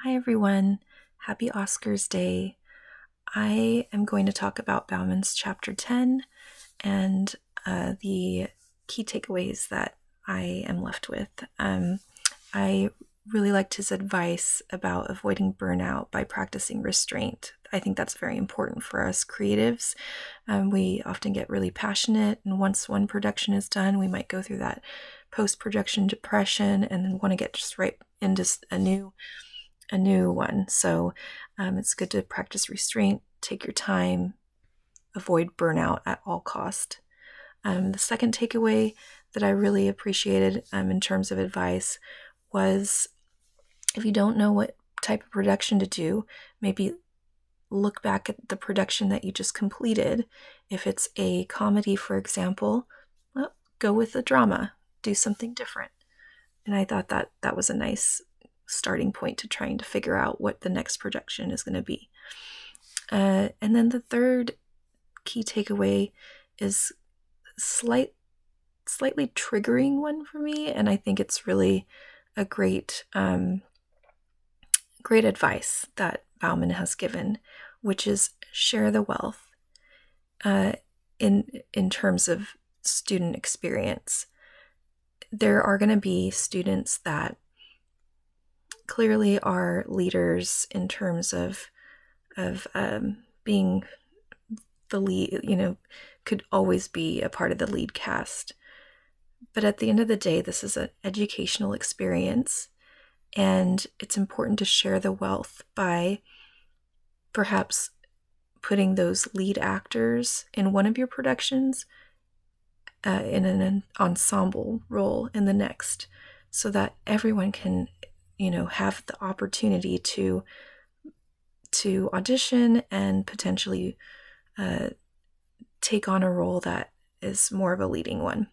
Hi, everyone. Happy Oscars Day. I am going to talk about Bauman's Chapter 10 and the key takeaways that I am left with. I really liked his advice about avoiding burnout by practicing restraint. I think that's very important for us creatives. We often get really passionate, and once one production is done, we might go through that post-production depression and then want to get just right into a new one. So it's good to practice restraint, take your time, avoid burnout at all cost. The second takeaway that I really appreciated in terms of advice was if you don't know what type of production to do, maybe look back at the production that you just completed. If it's a comedy, for example, well, go with a drama, do something different. And I thought that that was a nice starting point to trying to figure out what the next production is going to be. And then the third key takeaway is slightly triggering one for me, and I think it's really a great advice that Bauman has given, which is share the wealth in terms of student experience. There are going to be students that clearly are leaders in terms of being the lead, could always be a part of the lead cast. But at the end of the day, this is an educational experience, and it's important to share the wealth by perhaps putting those lead actors in one of your productions in an ensemble role in the next, so that everyone can have the opportunity to audition and potentially take on a role that is more of a leading one.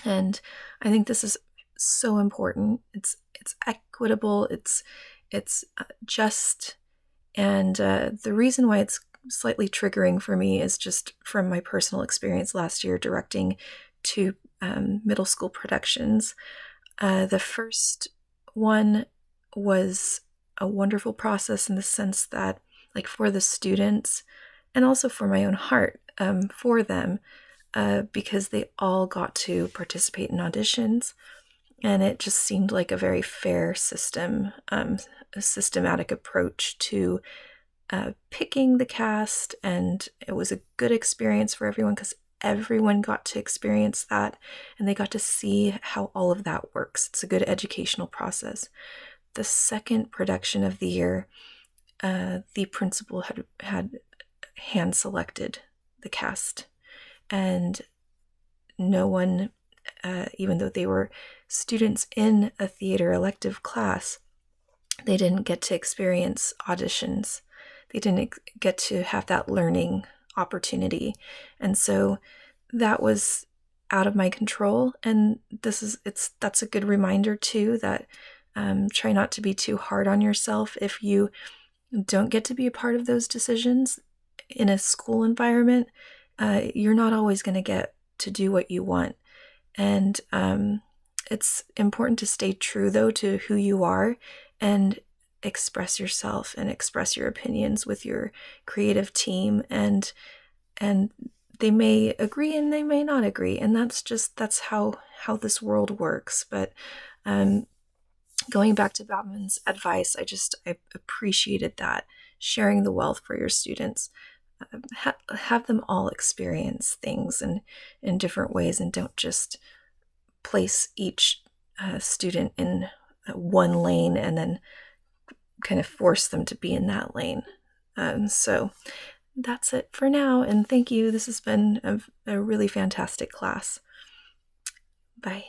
And I think this is so important. It's equitable. It's just, and the reason why it's slightly triggering for me is just from my personal experience last year directing two middle school productions. The first one was a wonderful process in the sense that, like, for the students and also for my own heart for them, because they all got to participate in auditions, and it just seemed like a very fair system, a systematic approach to picking the cast, and it was a good experience for everyone because everyone got to experience that and they got to see how all of that works. It's a good educational process. The second production of the year, the principal had hand selected the cast, and no one, even though they were students in a theater elective class, they didn't get to experience auditions. They didn't get to have that learning opportunity. And so that was out of my control. And that's a good reminder too, that try not to be too hard on yourself if you don't get to be a part of those decisions in a school environment. You're not always going to get to do what you want. And it's important to stay true, though, to who you are and express yourself and express your opinions with your creative team. And they may agree and they may not agree. And that's how this world works. But going back to Bauman's advice, I appreciated that. Sharing the wealth for your students. Have them all experience things in different ways, and don't just place each student in one lane and then kind of force them to be in that lane. So that's it for now, and thank you. This has been a really fantastic class. Bye.